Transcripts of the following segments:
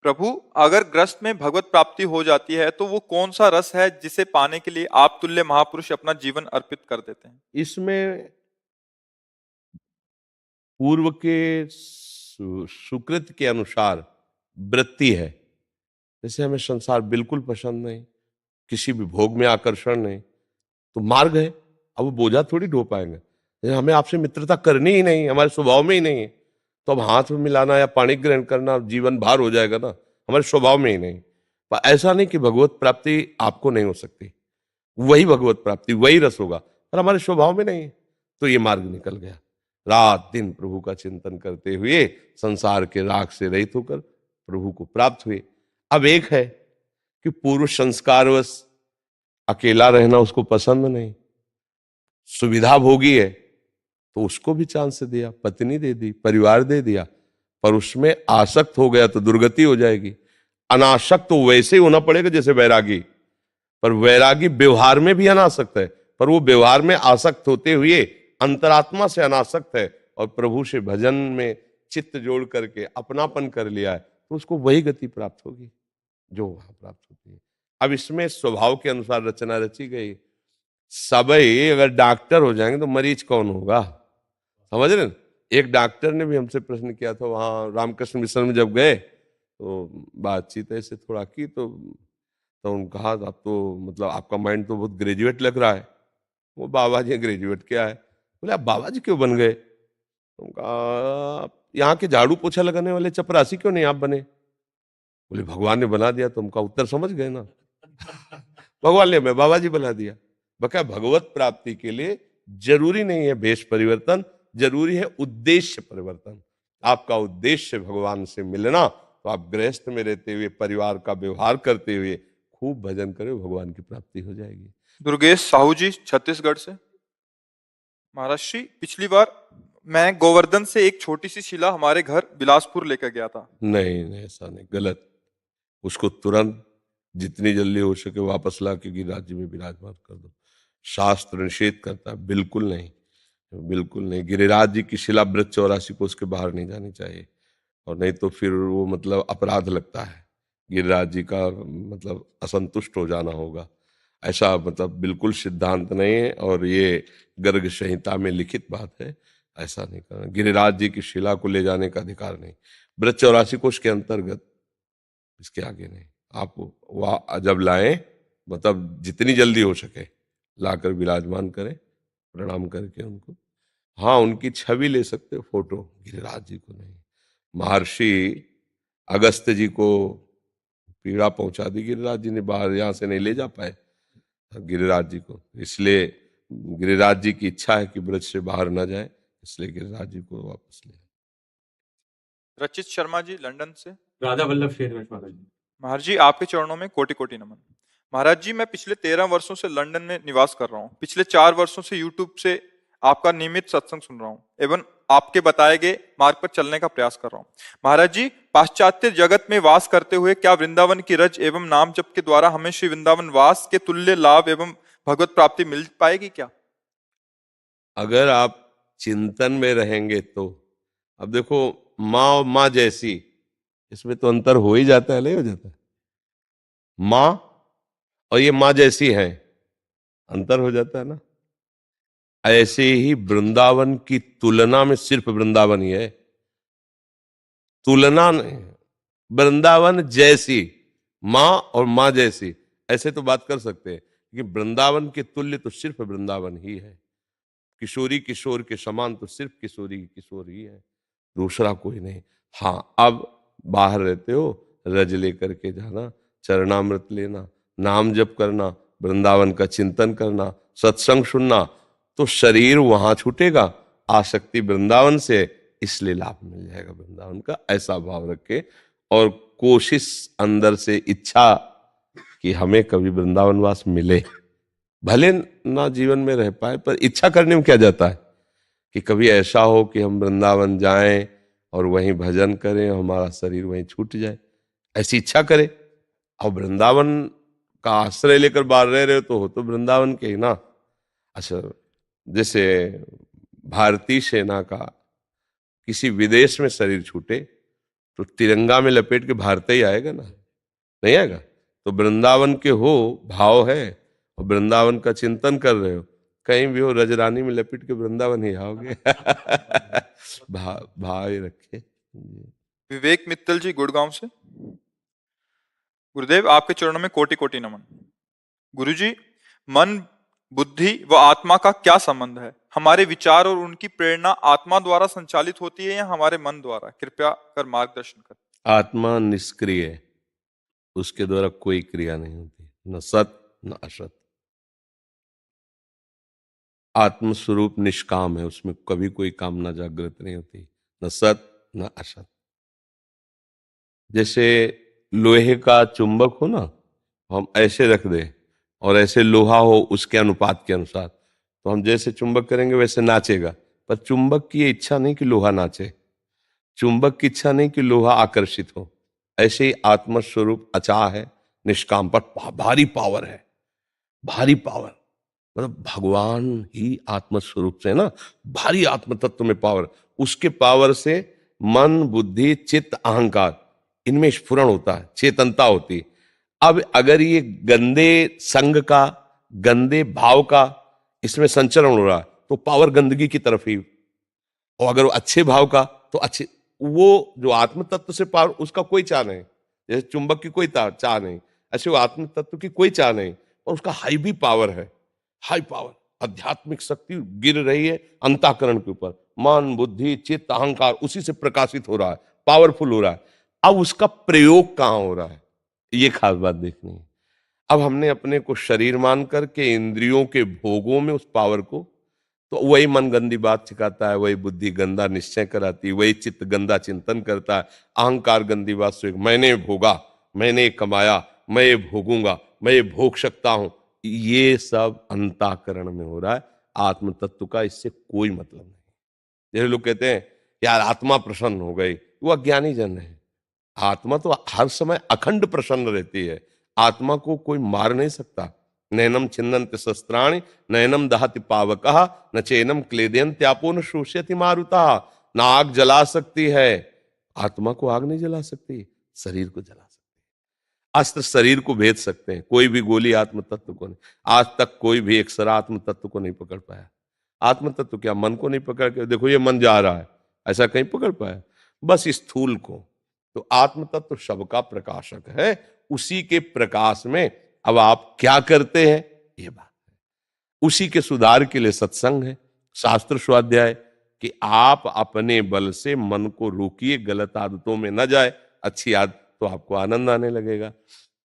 प्रभु, अगर ग्रस्त में भगवत प्राप्ति हो जाती है तो वो कौन सा रस है जिसे पाने के लिए आप तुल्य महापुरुष अपना जीवन अर्पित कर देते हैं? इसमें पूर्व के सुकृत के अनुसार वृत्ति है। जैसे हमें संसार बिल्कुल पसंद नहीं, किसी भी भोग में आकर्षण नहीं, तो मार्ग है। अब वो बोझा थोड़ी ढो पाएंगे। जैसे हमें आपसे मित्रता करनी ही नहीं, हमारे स्वभाव में ही नहीं है, तो अब हाथ में मिलाना या पानी ग्रहण करना जीवन भार हो जाएगा ना, हमारे स्वभाव में ही नहीं। पर ऐसा नहीं कि भगवत प्राप्ति आपको नहीं हो सकती, वही भगवत प्राप्ति वही रस होगा, पर हमारे स्वभाव में नहीं है। तो ये मार्ग निकल गया। रात दिन प्रभु का चिंतन करते हुए संसार के राग से रहित होकर प्रभु को प्राप्त हुए। अब एक है कि पूर्व संस्कारवश अकेला रहना उसको पसंद नहीं, सुविधा भोगी है, तो उसको भी चांस दिया, पत्नी दे दी, परिवार दे दिया, पर उसमें आसक्त हो गया तो दुर्गति हो जाएगी। अनासक्त तो वैसे ही होना पड़ेगा जैसे वैरागी, पर वैरागी व्यवहार में भी अनासक्त है, पर वो व्यवहार में आसक्त होते हुए अंतरात्मा से अनासक्त है और प्रभु से भजन में चित्त जोड़ करके अपनापन कर लिया है, तो उसको वही गति प्राप्त होगी जो वहां प्राप्त होती है। अब इसमें स्वभाव के अनुसार रचना रची गई। सबई अगर डॉक्टर हो जाएंगे तो मरीज कौन होगा? समझ रहे हैं? एक डॉक्टर ने भी हमसे प्रश्न किया था, वहां रामकृष्ण मिशन में जब गए तो बातचीत ऐसे थोड़ा की, तो उन्होंने कहा आप तो मतलब आपका माइंड तो बहुत ग्रेजुएट लग रहा है। वो बाबा जी ग्रेजुएट क्या है? बोले आप बाबा जी क्यों बन गए? तो कहा यहाँ के झाड़ू पोछा लगाने वाले चपरासी क्यों नहीं आप बने? बोले भगवान ने बना दिया। तो उनका उत्तर समझ गए ना? भगवान ने हमें बाबा जी बना दिया। बका भगवत प्राप्ति के लिए जरूरी नहीं है भेष परिवर्तन, जरूरी है उद्देश्य परिवर्तन। आपका उद्देश्य भगवान से मिलना, तो आप गृहस्थ में रहते हुए परिवार का व्यवहार करते हुए खूब भजन करो, भगवान की प्राप्ति हो जाएगी। दुर्गेश साहू जी छत्तीसगढ़ से। महाराज श्री, पिछली बार मैं गोवर्धन से एक छोटी सी शिला हमारे घर बिलासपुर लेकर गया था। नहीं नहीं, ऐसा नहीं, गलत। उसको तुरंत जितनी जल्दी हो सके वापस ला के गिरिराज जी में विराजमान कर दो। शास्त्र निषेध करता है, बिल्कुल नहीं, बिल्कुल नहीं। गिरिराज जी की शिला ब्रज 84 को उसके बाहर नहीं जानी चाहिए, और नहीं तो फिर वो मतलब अपराध लगता है, गिरिराज जी का मतलब असंतुष्ट हो जाना होगा। ऐसा मतलब बिल्कुल सिद्धांत नहीं है, और ये गर्ग संहिता में लिखित बात है। ऐसा नहीं करना, गिरिराज जी की शिला को ले जाने का अधिकार नहीं। ब्रज 84 कोष के अंतर्गत, इसके आगे नहीं। आप वह जब लाएं, मतलब जितनी जल्दी हो सके लाकर विराजमान करें, प्रणाम करके उनको। हाँ, उनकी छवि ले सकते हो, फोटो, गिरिराज जी को नहीं। महर्षि अगस्त्य जी को पीड़ा पहुंचा दी गिरिराज जी ने, बाहर यहाँ से नहीं ले जा पाए गिरिराज जी को, इसलिए गिरिराज जी की इच्छा है कि ब्रज से बाहर न जाए, इसलिए गिरिराज जी को वापस ले। रचित शर्मा जी लंदन से। राधा वल्लभ शेरवश महाराज जी। महाराज जी, आपके चरणों में कोटि कोटि नमन। महाराज जी, मैं पिछले 13 वर्षों से लंदन में निवास कर रहा हूँ। पिछले 4 वर्षों से यूट्यूब से आपका नियमित सत्संग सुन रहा हूँ एवं आपके बताए गए मार्ग पर चलने का प्रयास कर रहा हूँ। महाराज जी, पाश्चात्य जगत में वास करते हुए क्या वृंदावन की रज एवं नाम जप के द्वारा हमें श्री वृंदावन वास के तुल्य लाभ एवं भगवत प्राप्ति मिल पाएगी क्या? अगर आप चिंतन में रहेंगे तो, अब देखो, माँ और माँ जैसी, इसमें तो अंतर हो ही जाता है, नहीं हो जाता? माँ और ये माँ जैसी है, अंतर हो जाता है ना। ऐसे ही वृंदावन की तुलना में सिर्फ वृंदावन ही है, तुलना नहीं। वृंदावन जैसी माँ और माँ जैसी, ऐसे तो बात कर सकते हैं, लेकिन वृंदावन के तुल्य तो सिर्फ वृंदावन ही है। किशोरी किशोर के समान तो सिर्फ किशोरी किशोर ही है, दूसरा कोई नहीं। हाँ, अब बाहर रहते हो, रज लेकर के जाना, चरणामृत लेना, नाम जप करना, वृंदावन का चिंतन करना, सत्संग सुनना, तो शरीर वहां छूटेगा, आसक्ति वृंदावन से, इसलिए लाभ मिल जाएगा वृंदावन का। ऐसा भाव रखे और कोशिश अंदर से, इच्छा कि हमें कभी वृंदावन वास मिले, भले ना जीवन में रह पाए, पर इच्छा करने में क्या जाता है कि कभी ऐसा हो कि हम वृंदावन जाएं और वहीं भजन करें, हमारा शरीर वहीं छूट जाए, ऐसी इच्छा करें। अब वृंदावन का आश्रय लेकर बाहर रह रहे हो तो वृंदावन के ही ना। अच्छा, जैसे भारतीय सेना का किसी विदेश में शरीर छूटे तो तिरंगा में लपेट के भारत ही आएगा ना, नहीं आएगा। तो वृंदावन के हो भाव है और वृंदावन का चिंतन कर रहे हो, कहीं भी हो रजरानी में लपेट के वृंदावन ही आओगे। भाव ही रखे। विवेक मित्तल जी गुड़गांव से। गुरुदेव आपके चरणों में कोटि कोटि नमन। गुरुजी, मन, बुद्धि व आत्मा का क्या संबंध है? हमारे विचार और उनकी प्रेरणा आत्मा द्वारा संचालित होती है या हमारे मन द्वारा? कृपया कर मार्गदर्शन करें। आत्मा निष्क्रिय है, उसके द्वारा कोई क्रिया नहीं होती, न सत न असत। आत्म स्वरूप निष्काम है, उसमें कभी कोई कामना जागृत नहीं होती, न सत न असत। जैसे लोहे का चुंबक हो ना, हम ऐसे रख दें और ऐसे लोहा हो उसके अनुपात के अनुसार, तो हम जैसे चुंबक करेंगे वैसे नाचेगा। पर चुंबक की ये इच्छा नहीं कि लोहा नाचे, चुंबक की इच्छा नहीं कि लोहा आकर्षित हो। ऐसे ही आत्मस्वरूप अचाह है, निष्काम, पर भारी पावर है, भारी पावर। मतलब भगवान ही आत्मस्वरूप से है ना, भारी आत्म तत्व में पावर, उसके पावर से मन, बुद्धि, चित्त, अहंकार, इनमें स्फुरण होता है, चेतनता होती है। अब अगर ये गंदे संग का, गंदे भाव का इसमें संचरण हो रहा है तो पावर गंदगी की तरफ ही, और अगर वो अच्छे भाव का तो अच्छे, वो जो आत्म तत्व से पावर, उसका कोई चाह नहीं। जैसे चुंबक की कोई चाह नहीं, ऐसे वो आत्म तत्व की कोई चाह नहीं, और उसका हाई भी पावर है, हाई पावर। आध्यात्मिक शक्ति गिर रही है अंतःकरण के ऊपर, मन, बुद्धि, चित्त, अहंकार उसी से प्रकाशित हो रहा है, पावरफुल हो रहा है। अब उसका प्रयोग कहां हो रहा है, ये खास बात देखनी है। अब हमने अपने को शरीर मान करके इंद्रियों के भोगों में उस पावर को, तो वही मन गंदी बात सिखाता है, वही बुद्धि गंदा निश्चय कराती है, वही चित्त गंदा चिंतन करता है, अहंकार गंदी बात से मैंने भोगा, मैंने कमाया, मैं ये भोगूंगा, मैं ये भोग सकता हूं। ये सब अंतःकरण में हो रहा है, आत्म तत्व का इससे कोई मतलब नहीं। जैसे लोग कहते हैं यार आत्मा प्रसन्न हो गई, वो अज्ञानी जन है। आत्मा तो हर समय अखंड प्रसन्न रहती है, आत्मा को कोई मार नहीं सकता। नैनम छिन्नन्ति शस्त्राणि नैनम दहति पावकः न चैनम क्लेदयन्त्यापो न शोष्यति मारुतः। ना आग जला सकती है, आत्मा को आग नहीं जला सकती, शरीर को जला सकती है। अस्त्र शरीर को भेद सकते हैं, कोई भी गोली आत्म तत्व को नहीं। आज तक कोई भी एक सर आत्म तत्व को नहीं पकड़ पाया। आत्म तत्व क्या, मन को नहीं पकड़ के देखो ये मन जा रहा है, ऐसा कहीं पकड़ पाया? बस स्थूल को। तो आत्म तत्व सबका प्रकाशक है, उसी के प्रकाश में अब आप क्या करते हैं ये बात है। उसी के सुधार के लिए सत्संग है, शास्त्र स्वाध्याय, कि आप अपने बल से मन को रोकिए, गलत आदतों में न जाए, अच्छी आदत तो आपको आनंद आने लगेगा।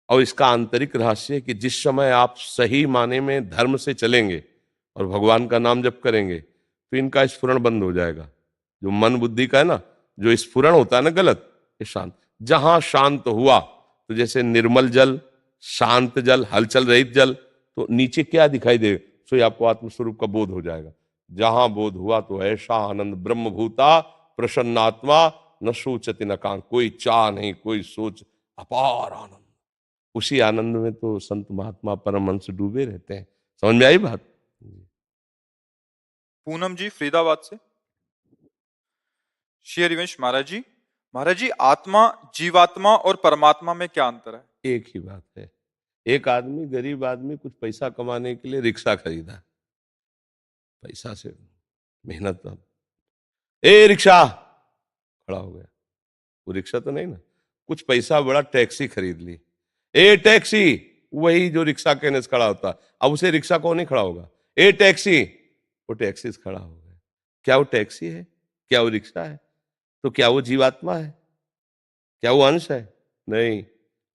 और इसका आंतरिक रहस्य है कि जिस समय आप सही माने में धर्म से चलेंगे और भगवान का नाम जप करेंगे तो इनका स्फुरण बंद हो जाएगा। जो मन बुद्धि का है ना, जो स्फुरण होता है ना गलत, ये शांत, जहां शांत हुआ, तो जैसे निर्मल जल, शांत जल, हलचल रहित जल, तो नीचे क्या दिखाई देगा, सो आपको आत्मस्वरूप का बोध हो जाएगा। जहां बोध हुआ तो ऐसा आनंद, ब्रह्मभूता प्रसन्नात्मा न सोचति न कांग, कोई चाह नहीं, कोई सोच, अपार आनंद। उसी आनंद में तो संत महात्मा परमहंस डूबे रहते हैं। समझ में आई बात? पूनम जी फरीदाबाद से। श्री हरिवंश महाराज जी, आत्मा, जीवात्मा और परमात्मा में क्या अंतर है? एक ही बात है। एक आदमी, गरीब आदमी, कुछ पैसा कमाने के लिए रिक्शा खरीदा, पैसा से मेहनत, ए रिक्शा, खड़ा हो गया। वो रिक्शा तो नहीं ना, कुछ पैसा बड़ा टैक्सी खरीद ली, ए टैक्सी, वही जो रिक्शा कहने से खड़ा होता। अब उसे रिक्शा कौन नहीं खड़ा होगा, ए टैक्सी, वो टैक्सी से खड़ा हो गया। क्या वो टैक्सी है? क्या वो रिक्शा है? तो क्या वो जीवात्मा है? क्या वो अंश है? नहीं।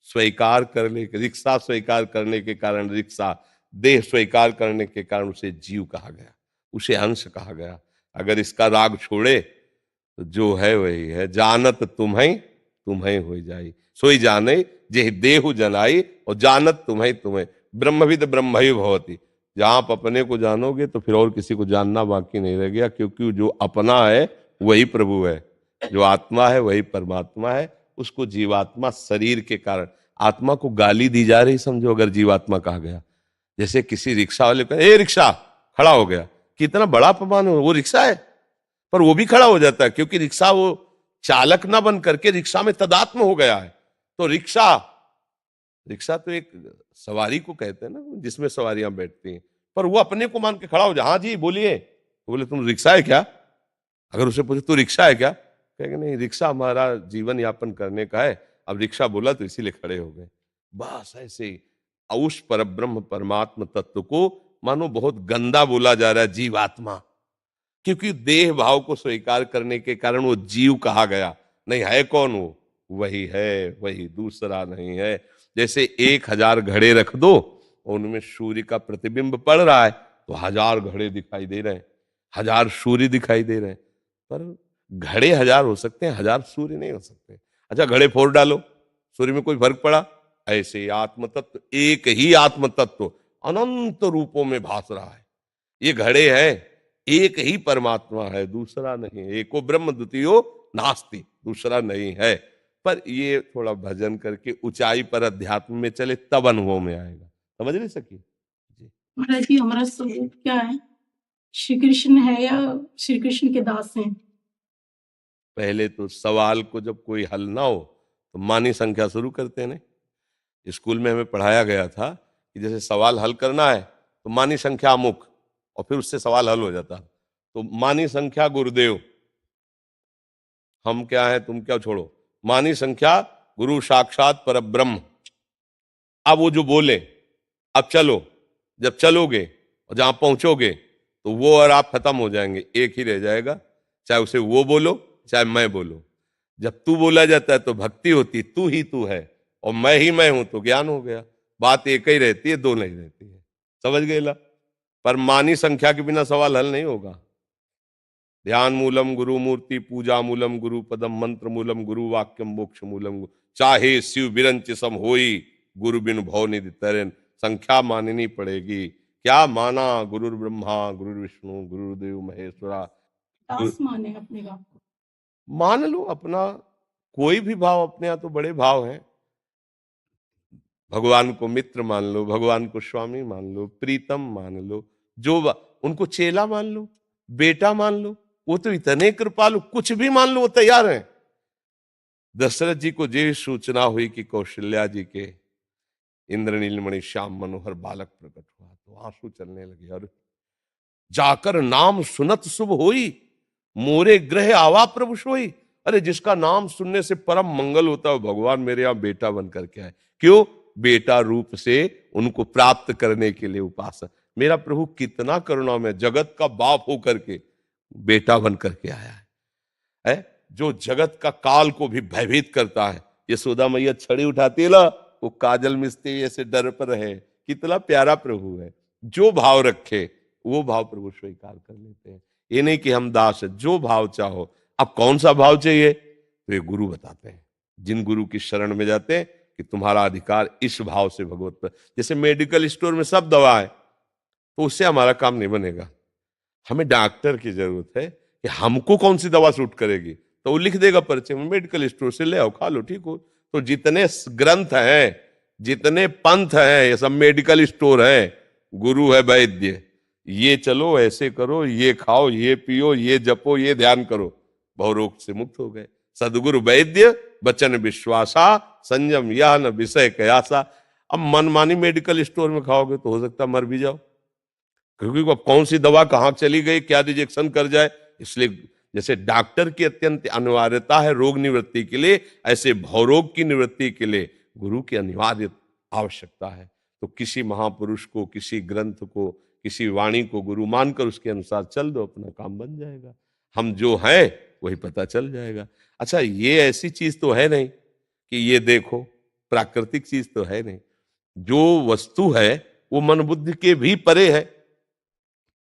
स्वीकार करने के, रिक्शा स्वीकार करने के कारण रिक्शा, देह स्वीकार करने के कारण उसे जीव कहा गया, उसे अंश कहा गया। अगर इसका राग छोड़े तो जो है वही है। जानत तुम्हें तुम्हें हो जाई, सोई जाने जे देहु जनाई, और जानत तुम्हें तुम्हें, ब्रह्मविद ब्रह्मैव भवति। जहां आप अपने को जानोगे तो फिर और किसी को जानना बाकी नहीं रह गया, क्योंकि जो अपना है वही प्रभु है, जो आत्मा है वही परमात्मा है। उसको जीवात्मा शरीर के कारण, आत्मा को गाली दी जा रही समझो अगर जीवात्मा कहा गया। जैसे किसी रिक्शा वाले को ए रिक्शा, खड़ा हो गया, कितना बड़ा अपमान हो, वो रिक्शा है पर वो भी खड़ा हो जाता है, क्योंकि रिक्शा वो चालक ना बन करके रिक्शा में तदात्म हो गया है। तो रिक्शा रिक्शा तो एक सवारी को कहते हैं ना, जिसमें सवारियां बैठती हैं, पर वो अपने को मान के खड़ा हो जाए, हाँ जी बोलिए, तो बोले तुम रिक्शा है क्या? अगर उसे पूछे तू रिक्शा है क्या, कहेगा नहीं, रिक्शा हमारा जीवन यापन करने का है। अब रिक्शा बोला तो इसीलिए खड़े हो गए। बस ऐसे ही उस परब्रह्म परमात्म तत्व को मानो बहुत गंदा बोला जा रहा है, जीवात्मा, क्योंकि देह भाव को स्वीकार करने के कारण वो जीव कहा गया। नहीं है कौन वो? वही है, वही, दूसरा नहीं है। जैसे 1000 घड़े रख दो, उनमें सूर्य का प्रतिबिंब पड़ रहा है, तो 1000 घड़े दिखाई दे रहे हैं, 1000 सूर्य दिखाई दे रहे हैं, पर घड़े 1000 हो सकते हैं, 1000 सूर्य नहीं हो सकते। अच्छा, घड़े फोड़ डालो, सूर्य में कोई फर्क पड़ा? ऐसे आत्म तत्व, एक ही आत्म तत्व अनंत रूपों में भास रहा है। ये घड़े हैं, एक ही परमात्मा है, दूसरा नहीं है। एको ब्रह्म द्वितीयो नास्ति, दूसरा नहीं है। पर ये थोड़ा भजन करके ऊंचाई पर अध्यात्म में चले, तब अनुभव में आएगा। समझ नहीं सकी जी? महाराज जी, हमारा स्वरूप क्या है? श्री कृष्ण है या श्री कृष्ण के दास हैं? पहले तो सवाल को जब कोई हल ना हो तो मानी संख्या शुरू करते हैं ना। स्कूल में हमें पढ़ाया गया था कि जैसे सवाल हल करना है तो मानी संख्या अमुक, और फिर उससे सवाल हल हो जाता। तो मानी संख्या गुरुदेव, हम क्या है तुम क्या, छोड़ो। मानी संख्या गुरु साक्षात परब्रह्म। अब वो जो बोले, अब चलो, जब चलोगे और जहां पहुंचोगे तो वो और आप खत्म हो जाएंगे, एक ही रह जाएगा, चाहे उसे वो बोलो चाहे मैं बोलो। जब तू बोला जाता है तो भक्ति होती, तू ही तू है, और मैं ही मैं हूं तो ज्ञान हो गया। बात एक ही रहती है, दो नहीं रहती है। समझ गए ला? पर मानी संख्या के बिना सवाल हल नहीं होगा। ध्यान मूलम गुरु मूर्ति, पूजा मूलम गुरु पदम, मंत्र मूलम गुरु वाक्यम, मोक्ष मूलम चाहे शिव बिरंच सम होई, गुरु बिन भव निधि तरेन। संख्या माननी पड़ेगी। क्या माना? गुरु ब्रह्मा गुरु विष्णु गुरुदेव महेश्वरा। दास माने अपने आप को। मान लो अपना कोई भी भाव, अपने यहाँ तो बड़े भाव हैं। भगवान को मित्र मान लो, भगवान को स्वामी मान लो, प्रीतम मान लो, उनको चेला मान लो, बेटा मान लो, वो तो इतने कृपालु, कुछ भी मान लो वो तैयार हैं। दशरथ जी को जे सूचना हुई कि कौशल्या जी के इंद्रनीलमणि श्याम मनोहर बालक प्रकट हुआ, तो आंसू चलने लगे। और जाकर नाम सुनत शुभ होई, मोरे ग्रह आवा प्रभु सोई। अरे जिसका नाम सुनने से परम मंगल होता है, भगवान मेरे यहां बेटा बन करके आए। क्यों? बेटा रूप से उनको प्राप्त करने के लिए उपासना। मेरा प्रभु कितना करुणा में, जगत का बाप होकर के बेटा बन करके आया है, जो जगत का काल को भी भयभीत करता है। यशोदा मैया छड़ी उठाती है ना, वो काजल मिसते ऐसे डर पर रहे। कितना प्यारा प्रभु है। जो भाव रखे वो भाव प्रभु स्वीकार कर लेते हैं। ये नहीं कि हम दास है, जो भाव चाहो। अब कौन सा भाव चाहिए तो ये गुरु बताते हैं। जिन गुरु की शरण में जाते हैं कि तुम्हारा अधिकार इस भाव से भगवत पर। जैसे मेडिकल स्टोर में सब दवा है, तो उससे हमारा काम नहीं बनेगा। हमें डॉक्टर की जरूरत है कि हमको कौन सी दवा सूट करेगी, तो वो लिख देगा पर्चे में, मेडिकल स्टोर से ले आओ, खा लो, ठीक हो। तो जितने ग्रंथ हैं, जितने पंथ हैं, ये सब मेडिकल स्टोर है। गुरु है वैद्य, ये चलो, ऐसे करो, ये खाओ, ये पियो, ये जपो, ये ध्यान करो, बहुरोग से मुक्त हो गए। सदगुरु वैद्य वचन विश्वासा, संयम यह न विषय कयासा। अब मनमानी मेडिकल स्टोर में खाओगे तो हो सकता मर भी जाओ, क्योंकि अब कौन सी दवा कहां चली गई, क्या रिजेक्शन कर जाए। इसलिए जैसे डॉक्टर की अत्यंत अनिवार्यता है रोग निवृत्ति के लिए, ऐसे भवरोग की निवृत्ति के लिए गुरु की अनिवार्य आवश्यकता है। तो किसी महापुरुष को, किसी ग्रंथ को, किसी वाणी को गुरु मानकर उसके अनुसार चल दो, अपना काम बन जाएगा। हम जो हैं वही पता चल जाएगा। अच्छा, ये ऐसी चीज तो है नहीं कि ये देखो, प्राकृतिक चीज तो है नहीं। जो वस्तु है वो मन बुद्धि के भी परे है।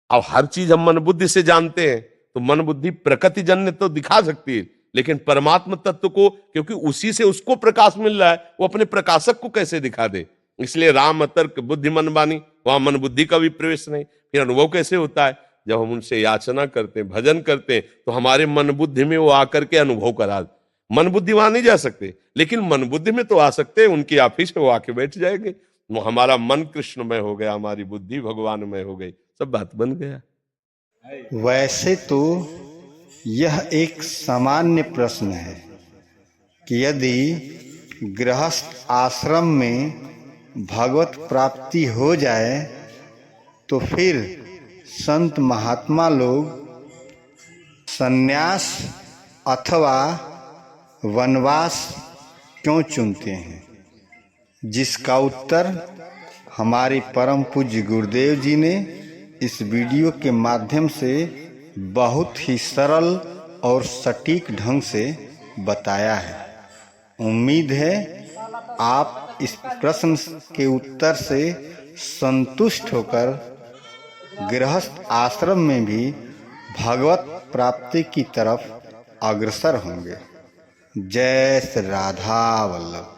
अब हर चीज हम मन बुद्धि से जानते हैं, तो मन बुद्धि प्रकृति जन्य तो दिखा सकती है, लेकिन परमात्म तत्व को, क्योंकि उसी से उसको प्रकाश मिल रहा है, वो अपने प्रकाशक को कैसे दिखा दे। इसलिए राम तर्क बुद्धि मन बानी, वहां मन बुद्धि का भी प्रवेश नहीं। फिर अनुभव कैसे होता है? जब हम उनसे याचना करते हैं, भजन करते हैं, तो हमारे मन बुद्धि में वो आकर के अनुभव करा। मन बुद्धि वहां नहीं जा सकते, लेकिन मन बुद्धि में तो आ सकते हैं। उनकी ऑफिस में वो आके बैठ जाएंगे। वो हमारा मन कृष्णमय हो गया, हमारी बुद्धि भगवानमय हो गई, सब बात बन गया। वैसे तो यह एक सामान्य प्रश्न है कि यदि गृहस्थ आश्रम में भगवत प्राप्ति हो जाए तो फिर संत महात्मा लोग संन्यास अथवा वनवास क्यों चुनते हैं, जिसका उत्तर हमारे परम पूज्य गुरुदेव जी ने इस वीडियो के माध्यम से बहुत ही सरल और सटीक ढंग से बताया है। उम्मीद है आप इस प्रश्न के उत्तर से संतुष्ट होकर गृहस्थ आश्रम में भी भगवत प्राप्ति की तरफ अग्रसर होंगे। जय श्री राधा वल्लभ।